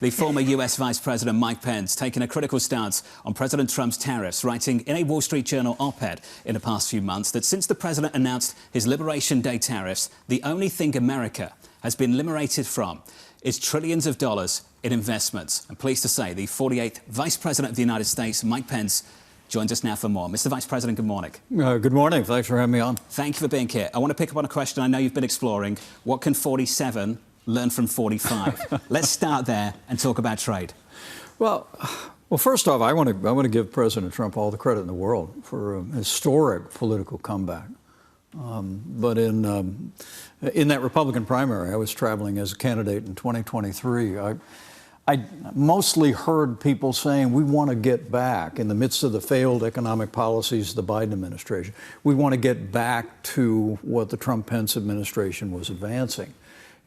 The former US Vice President Mike Pence taking a critical stance on President Trump's tariffs, writing in a Wall Street Journal op-ed in the past few months that since the president announced his Liberation Day tariffs, the only thing America has been liberated from is trillions of dollars in investments. I'm pleased to say the 48th Vice President of the United States, Mike Pence, joins us now for more. Mr. Vice President, good morning. Good morning. Thanks for having me on. Thank you for being here. I want to pick up on a question I know you've been exploring. What can 47 learn from 45? Let's start there and talk about trade. Well, first off, I want to give President Trump all the credit in the world for a historic political comeback. But in that Republican primary, I was traveling as a candidate in 2023. I mostly heard people saying, we want to get back, in the midst of the failed economic policies of the Biden administration, we want to get back to what the Trump-Pence administration was advancing.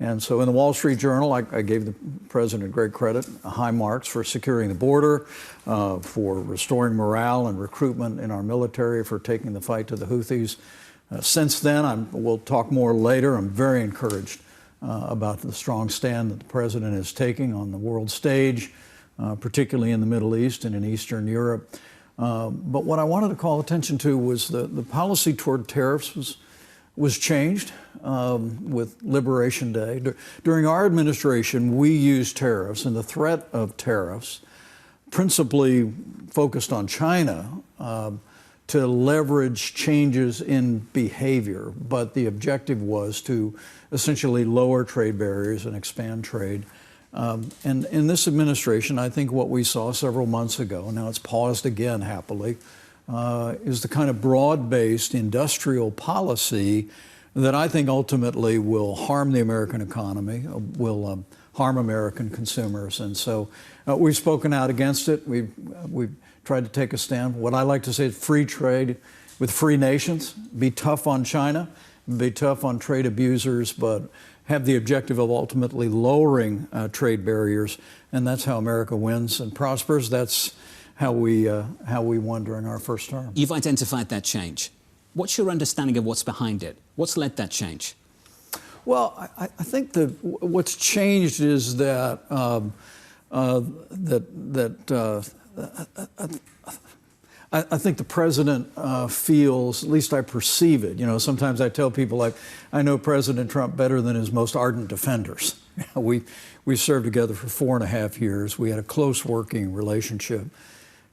And so in the Wall Street Journal, I gave the president great credit, high marks for securing the border, for restoring morale and recruitment in our military, for taking the fight to the Houthis. Since then, we'll talk more later, I'm very encouraged about the strong stand that the president is taking on the world stage, particularly in the Middle East and in Eastern Europe. But what I wanted to call attention to was the policy toward tariffs was changed with Liberation Day. During our administration, we used tariffs and the threat of tariffs, principally focused on China, to leverage changes in behavior. But the objective was to essentially lower trade barriers and expand trade. And in this administration, I think what we saw several months ago, now it's paused again happily, is the kind of broad-based industrial policy that I think ultimately will harm the American economy, will harm American consumers. And so we've spoken out against it. We've tried to take a stand. What I like to say is free trade with free nations. Be tough on China, be tough on trade abusers, but have the objective of ultimately lowering trade barriers. And that's how America wins and prospers. That's how we won during our first term. You've identified that change. What's your understanding of what's behind it? What's led that change? Well, I think that what's changed is that I think the president feels, at least I perceive it. You know, sometimes I tell people I know President Trump better than his most ardent defenders. We served together for 4.5 years. We had a close working relationship.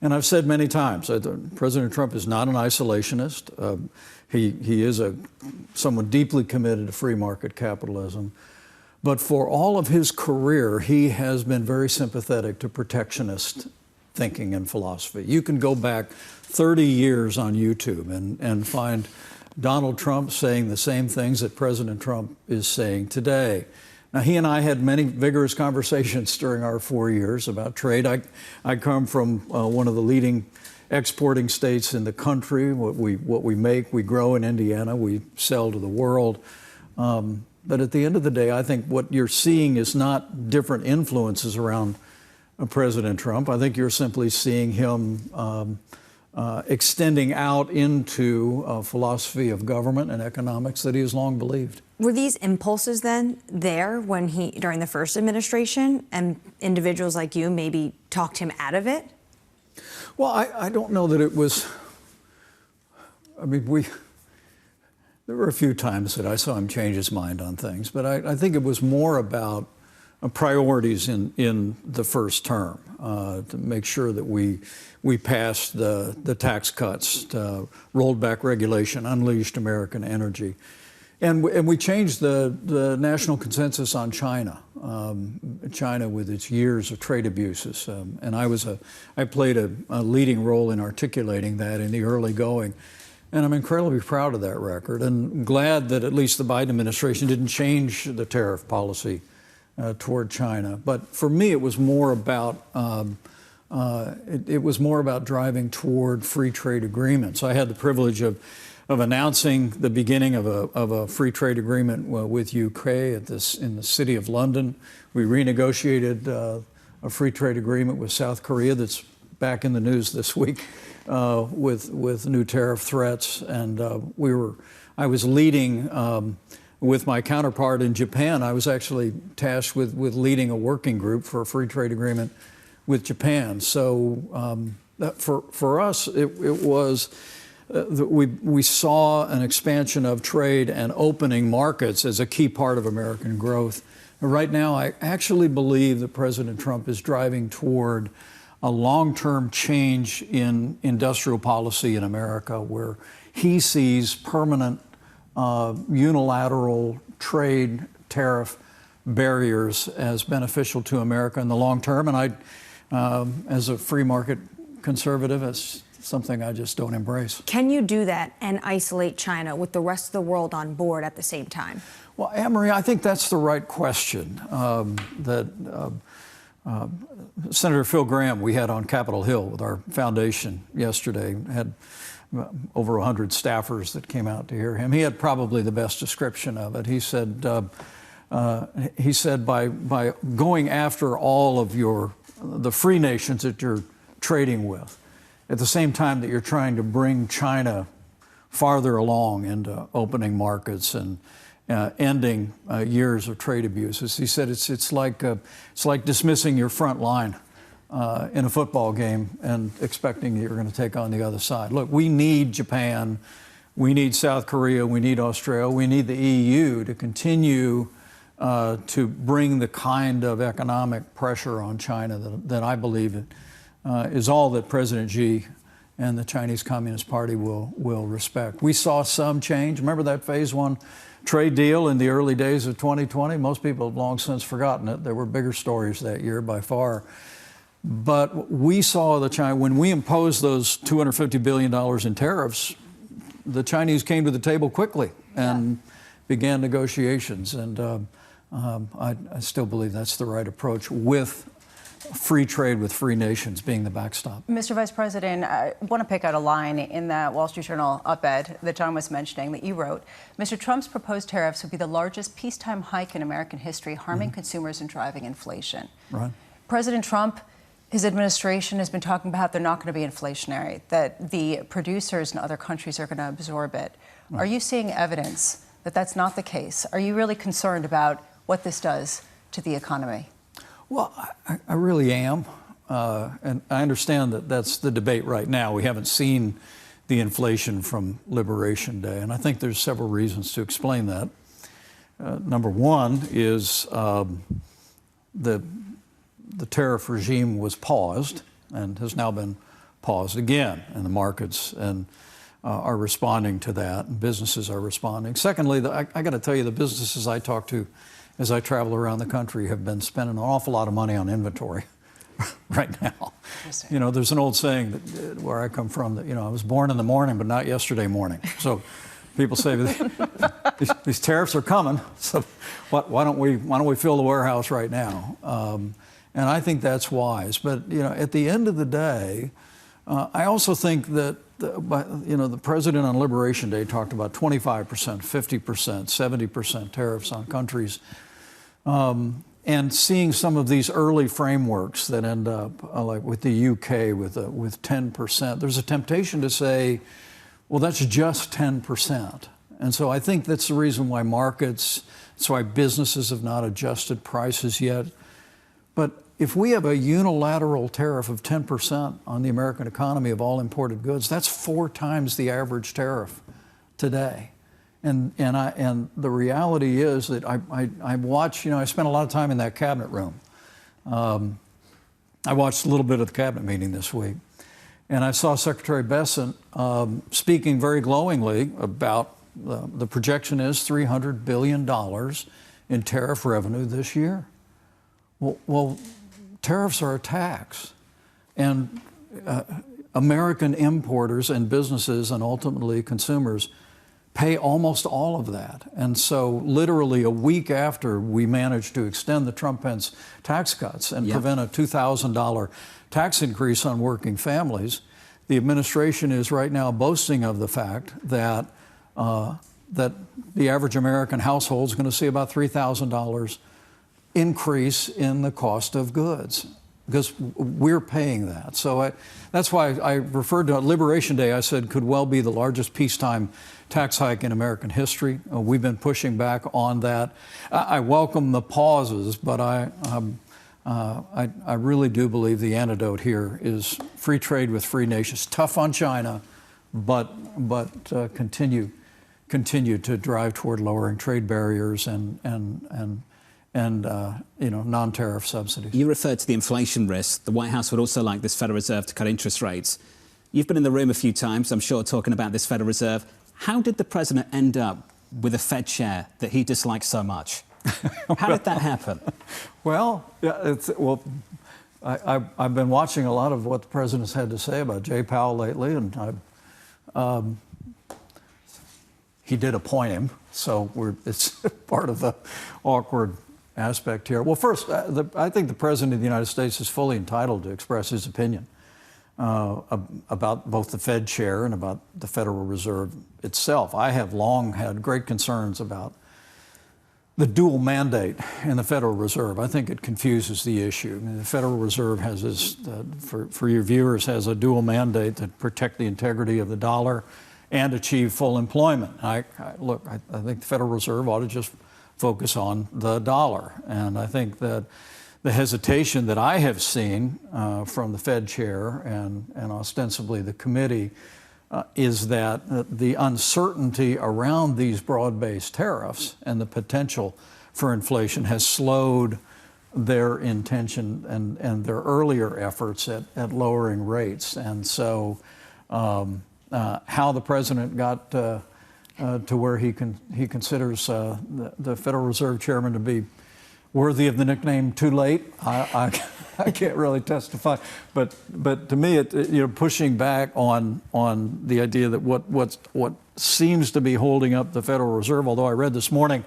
And I've said many times that President Trump is not an isolationist. He is someone deeply committed to free market capitalism. But for all of his career, he has been very sympathetic to protectionist thinking and philosophy. You can go back 30 years on YouTube and find Donald Trump saying the same things that President Trump is saying today. Now, he and I had many vigorous conversations during our 4 years about trade. I come from one of the leading exporting states in the country. What we make, we grow in Indiana, we sell to the world. But at the end of the day, I think what you're seeing is not different influences around President Trump. I think you're simply seeing him extending out into a philosophy of government and economics that he has long believed. Were these impulses then there when during the first administration, and individuals like you maybe talked him out of it? Well, I don't know that it was. I mean, there were a few times that I saw him change his mind on things, but I think it was more about priorities in the first term, to make sure that we passed the tax cuts, rolled back regulation, unleashed American energy. And we changed the national consensus on China, China with its years of trade abuses. And I played a leading role in articulating that in the early going. And I'm incredibly proud of that record and glad that at least the Biden administration didn't change the tariff policy toward China. But for me, it was more about driving toward free trade agreements. I had the privilege of announcing the beginning of a free trade agreement with UK in the city of London. We renegotiated a free trade agreement with South Korea that's back in the news this week with new tariff threats. And I was leading with my counterpart in Japan, I was actually tasked with leading a working group for a free trade agreement with Japan. So for us, it was we saw an expansion of trade and opening markets as a key part of American growth. Right now, I actually believe that President Trump is driving toward a long-term change in industrial policy in America, where he sees permanent unilateral trade tariff barriers as beneficial to America in the long term. And I, as a free market conservative, it's something I just don't embrace. Can you do that and isolate China with the rest of the world on board at the same time? Well, Anne-Marie, I think that's the right question Senator Phil Gramm we had on Capitol Hill with our foundation yesterday, had over 100 staffers that came out to hear him. He had probably the best description of it. He said by going after all of the free nations that you're trading with, at the same time that you're trying to bring China farther along into opening markets and ending years of trade abuses. He said it's like dismissing your front line in a football game and expecting you're going to take on the other side. Look, we need Japan, we need South Korea, we need Australia, we need the EU to continue to bring the kind of economic pressure on China that I believe is all that President Xi and the Chinese Communist Party will respect. We saw some change. Remember that phase one trade deal in the early days of 2020? Most people have long since forgotten it. There were bigger stories that year by far. But we saw when we imposed those $250 billion in tariffs, the Chinese came to the table quickly and began negotiations. And I still believe that's the right approach, with free trade with free nations being the backstop. Mr. Vice President, I want to pick out a line in that Wall Street Journal op-ed that John was mentioning that you wrote. Mr. Trump's proposed tariffs would be the largest peacetime hike in American history, harming consumers and driving inflation. Right. President Trump, his administration has been talking about they're not going to be inflationary, that the producers in other countries are going to absorb it. Right. Are you seeing evidence that that's not the case? Are you really concerned about what this does to the economy? Well, I really am. And I understand that that's the debate right now. We haven't seen the inflation from Liberation Day. And I think there's several reasons to explain that. Number one is the tariff regime was paused and has now been paused again. And the markets are responding to that, and businesses are responding. Secondly, I got to tell you, the businesses I talk to as I travel around the country have been spending an awful lot of money on inventory right now. You know, there's an old saying that, where I come from, that, I was born in the morning, but not yesterday morning. So people say these tariffs are coming, so why don't we fill the warehouse right now? And I think that's wise. But at the end of the day, I also think that the president on Liberation Day talked about 25%, 50%, 70% tariffs on countries. And seeing some of these early frameworks that end up, like with the UK, with 10%, there's a temptation to say, well, that's just 10%. And so I think that's the reason why that's why businesses have not adjusted prices yet. But if we have a unilateral tariff of 10% on the American economy of all imported goods, that's 4 times the average tariff today. And the reality is that I watch, I spent a lot of time in that cabinet room. I watched a little bit of the cabinet meeting this week, and I saw Secretary Bessent speaking very glowingly about the projection is $300 billion in tariff revenue this year. Well, tariffs are a tax, and American importers and businesses and ultimately consumers pay almost all of that. And so literally a week after we managed to extend the Trump-Pence tax cuts and prevent a $2,000 tax increase on working families, the administration is right now boasting of the fact that that the average American household is going to see about $3,000 increase in the cost of goods. because we're paying that. So that's why I referred to Liberation Day. I said could well be the largest peacetime tax hike in American history. We've been pushing back on that. I welcome the pauses, but I really do believe the antidote here is free trade with free nations. Tough on China, but continue to drive toward lowering trade barriers and non-tariff subsidies. You referred to the inflation risk. The White House would also like this Federal Reserve to cut interest rates. You've been in the room a few times, I'm sure, talking about this Federal Reserve. How did the president end up with a Fed chair that he dislikes so much? How did that happen? Well, yeah, I've been watching a lot of what the president's had to say about Jay Powell lately, and he did appoint him, so it's part of the awkward aspect here. Well, first, I think the President of the United States is fully entitled to express his opinion about both the Fed chair and about the Federal Reserve itself. I have long had great concerns about the dual mandate in the Federal Reserve. I think it confuses the issue. I mean, the Federal Reserve has this, for your viewers, has a dual mandate to protect the integrity of the dollar and achieve full employment. I think the Federal Reserve ought to just focus on the dollar. And I think that the hesitation that I have seen from the Fed chair and ostensibly the committee is that the uncertainty around these broad-based tariffs and the potential for inflation has slowed their intention and their earlier efforts at lowering rates. And so how the president got to where he considers the Federal Reserve Chairman to be worthy of the nickname "Too Late," I can't really testify. But to me, pushing back on the idea that what seems to be holding up the Federal Reserve, although I read this morning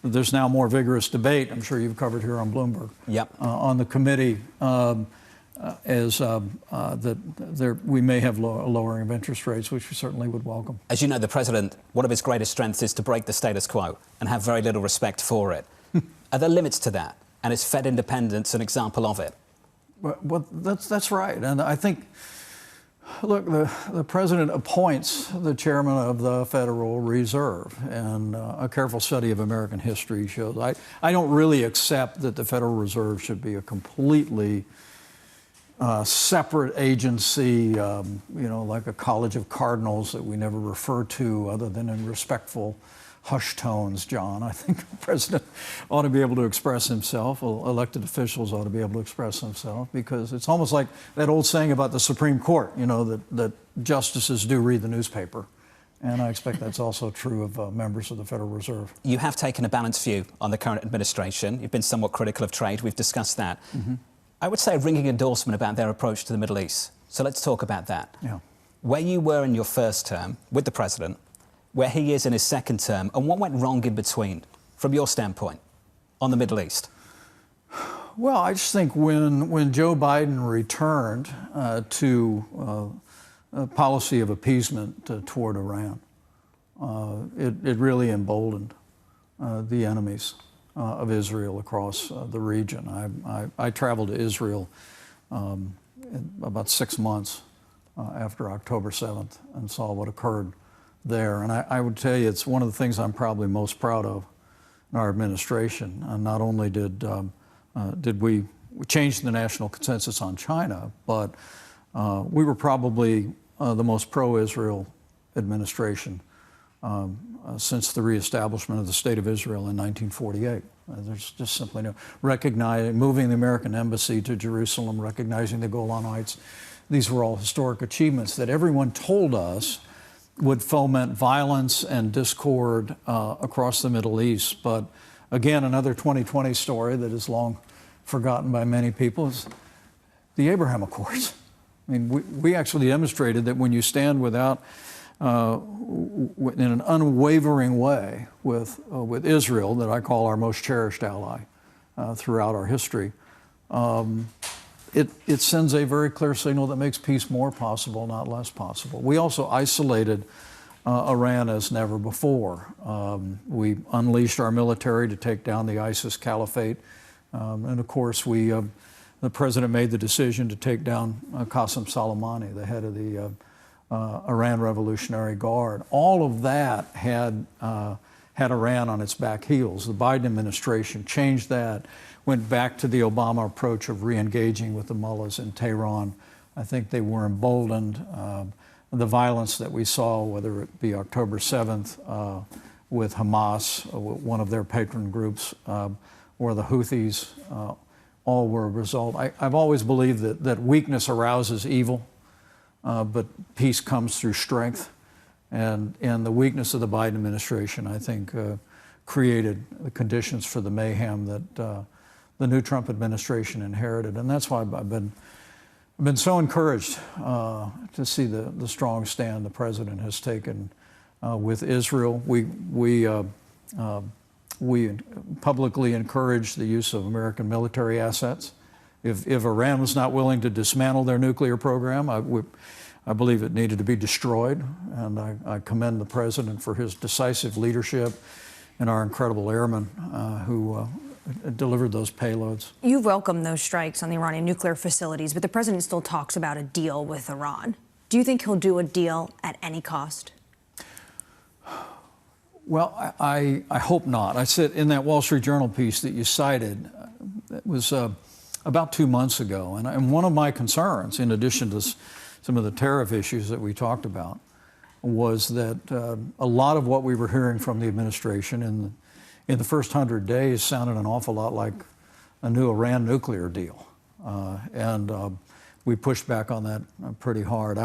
that there's now more vigorous debate. I'm sure you've covered here on Bloomberg. Yep. On the committee. That we may have a lowering of interest rates, which we certainly would welcome. As you know, the president, one of his greatest strengths is to break the status quo and have very little respect for it. Are there limits to that? And is Fed independence an example of it? Well, that's right. And I think, look, the president appoints the chairman of the Federal Reserve, and a careful study of American history shows I don't really accept that the Federal Reserve should be a completely separate agency, like a college of cardinals that we never refer to other than in respectful hushed tones, John. I think the president ought to be able to express himself. Elected officials ought to be able to express themselves, because it's almost like that old saying about the Supreme Court, that justices do read the newspaper. And I expect that's also true of members of the Federal Reserve. You have taken a balanced view on the current administration. You've been somewhat critical of trade. We've discussed that. Mm-hmm. I would say a ringing endorsement about their approach to the Middle East. So let's talk about that. Yeah. Where you were in your first term with the president, where he is in his second term, and what went wrong in between, from your standpoint, on the Middle East? Well, I just think when Joe Biden returned to a policy of appeasement toward Iran, it really emboldened the enemies of Israel across the region. I traveled to Israel about 6 months after October 7th and saw what occurred there. And I would tell you, it's one of the things I'm probably most proud of in our administration. Not only did we change the national consensus on China, but we were probably the most pro-Israel administration since the reestablishment of the State of Israel in 1948. There's just simply no recognizing, moving the American embassy to Jerusalem, recognizing the Golan Heights. These were all historic achievements that everyone told us would foment violence and discord across the Middle East. But again, another 2020 story that is long forgotten by many people is the Abraham Accords. I mean, we actually demonstrated that when you stand without, in an unwavering way with Israel, that I call our most cherished ally throughout our history, it sends a very clear signal that makes peace more possible, not less possible. We also isolated Iran as never before. We unleashed our military to take down the ISIS caliphate. And of course, we the president made the decision to take down Qasem Soleimani, the head of the Iran Revolutionary Guard. All of that had Iran on its back heels. The Biden administration changed that, went back to the Obama approach of re-engaging with the mullahs in Tehran. I think they were emboldened. The violence that we saw, whether it be October 7th with Hamas, one of their patron groups, or the Houthis, all were a result. I've always believed that weakness arouses evil, but peace comes through strength. And the weakness of the Biden administration, I think, created the conditions for the mayhem that the new Trump administration inherited. And that's why I've been so encouraged to see the strong stand the president has taken with Israel. We publicly encouraged the use of American military assets. If Iran was not willing to dismantle their nuclear program, I believe it needed to be destroyed. And I commend the president for his decisive leadership and our incredible airmen who delivered those payloads. You welcome those strikes on the Iranian nuclear facilities, but the president still talks about a deal with Iran. Do you think he'll do a deal at any cost? Well, I hope not. I said in that Wall Street Journal piece that you cited, it was about 2 months ago, and one of my concerns, in addition to some of the tariff issues that we talked about, was that a lot of what we were hearing from the administration in the first 100 days sounded an awful lot like a new Iran nuclear deal. And we pushed back on that pretty hard.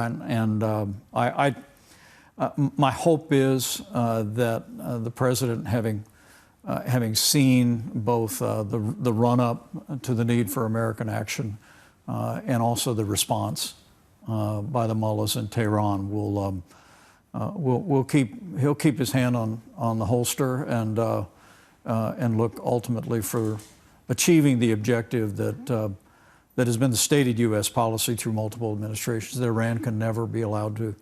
My hope is that the president, having seen both the run-up to the need for American action and also the response by the mullahs in Tehran, he'll keep his hand on the holster and look ultimately for achieving the objective that has been the stated U.S. policy through multiple administrations, that Iran can never be allowed to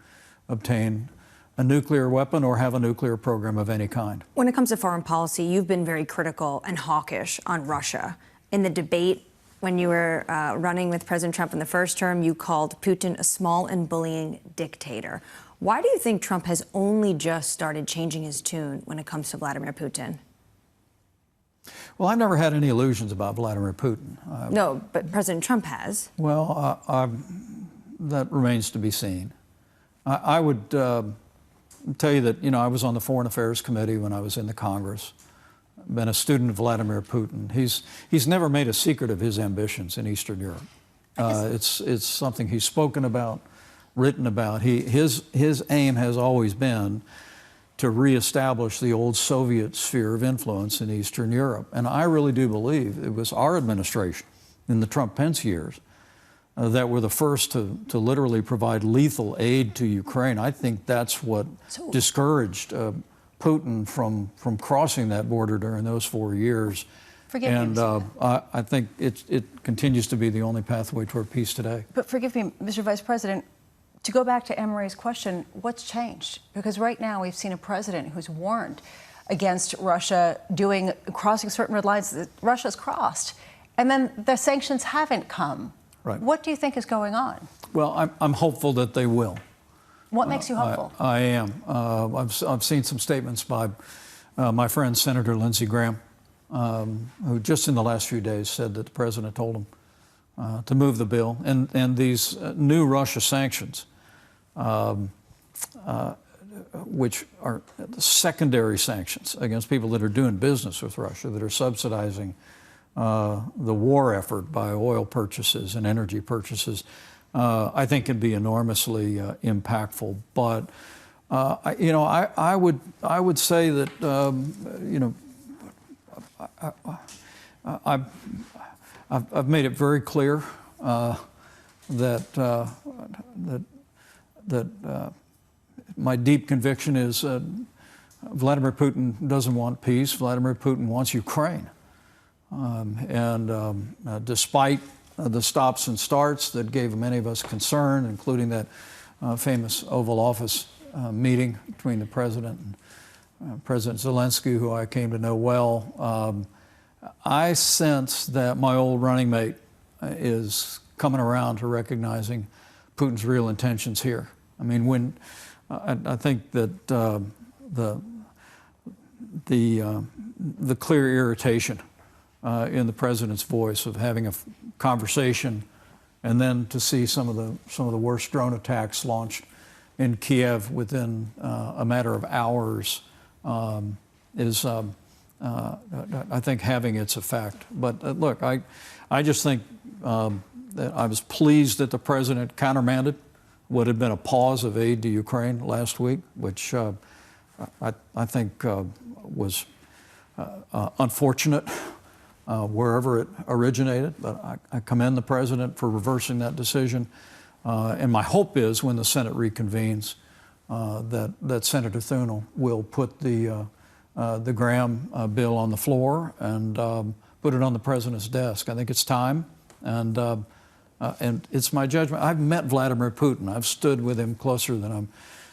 obtain a nuclear weapon or have a nuclear program of any kind. When it comes to foreign policy, you've been very critical and hawkish on Russia. In the debate, when you were running with President Trump in the first term, you called Putin a small and bullying dictator. Why do you think Trump has only just started changing his tune when it comes to Vladimir Putin? Well, I've never had any illusions about Vladimir Putin. No, but President Trump has. Well, that remains to be seen. I would tell you that, I was on the Foreign Affairs Committee when I was in the Congress. Been a student of Vladimir Putin. He's never made a secret of his ambitions in Eastern Europe. It's something he's spoken about, written about. His aim has always been to reestablish the old Soviet sphere of influence in Eastern Europe. And I really do believe it was our administration in the Trump-Pence years that were the first to literally provide lethal aid to Ukraine. I think that's what discouraged Putin from crossing that border during those 4 years. I think it continues to be the only pathway toward peace today. But forgive me, Mr. Vice President, to go back to Anne-Marie's question, what's changed? Because right now we've seen a president who's warned against Russia crossing certain red lines that Russia's crossed, and then the sanctions haven't come. Right. What do you think is going on? Well, I'm hopeful that they will. What makes you hopeful? I am. I've seen some statements by my friend Senator Lindsey Graham, who just in the last few days said that the president told him to move the bill. And these new Russia sanctions, which are secondary sanctions against people that are doing business with Russia, that are subsidizing the war effort by oil purchases and energy purchases, I think can be enormously impactful. But I would say that I've made it very clear that my deep conviction is Vladimir Putin doesn't want peace. Vladimir Putin wants Ukraine. Despite the stops and starts that gave many of us concern, including that famous Oval Office meeting between the president and President Zelensky, who I came to know well, I sense that my old running mate is coming around to recognizing Putin's real intentions here. I mean, when I think that the clear irritation in the president's voice of having a conversation, and then to see some of the worst drone attacks launched in Kiev within a matter of hours is, I think, having its effect. But look, I just think that I was pleased that the president countermanded what had been a pause of aid to Ukraine last week, which I think was unfortunate wherever it originated. But I commend the president for reversing that decision. And my hope is when the Senate reconvenes that Senator Thune will put the Graham bill on the floor and put it on the president's desk. I think it's time. And it's my judgment. I've met Vladimir Putin. I've stood with him closer than I'm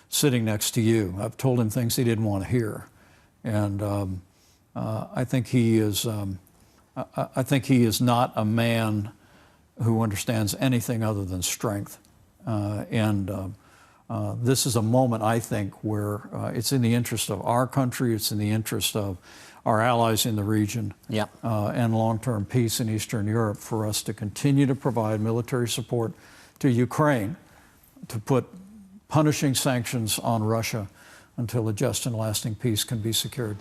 sitting next to you. I've told him things he didn't want to hear, and I think he is. I think he is not a man who understands anything other than strength. This is a moment, I think, where it's in the interest of our country. It's in the interest of our allies in the region, and long-term peace in Eastern Europe for us to continue to provide military support to Ukraine, to put punishing sanctions on Russia until a just and lasting peace can be secured.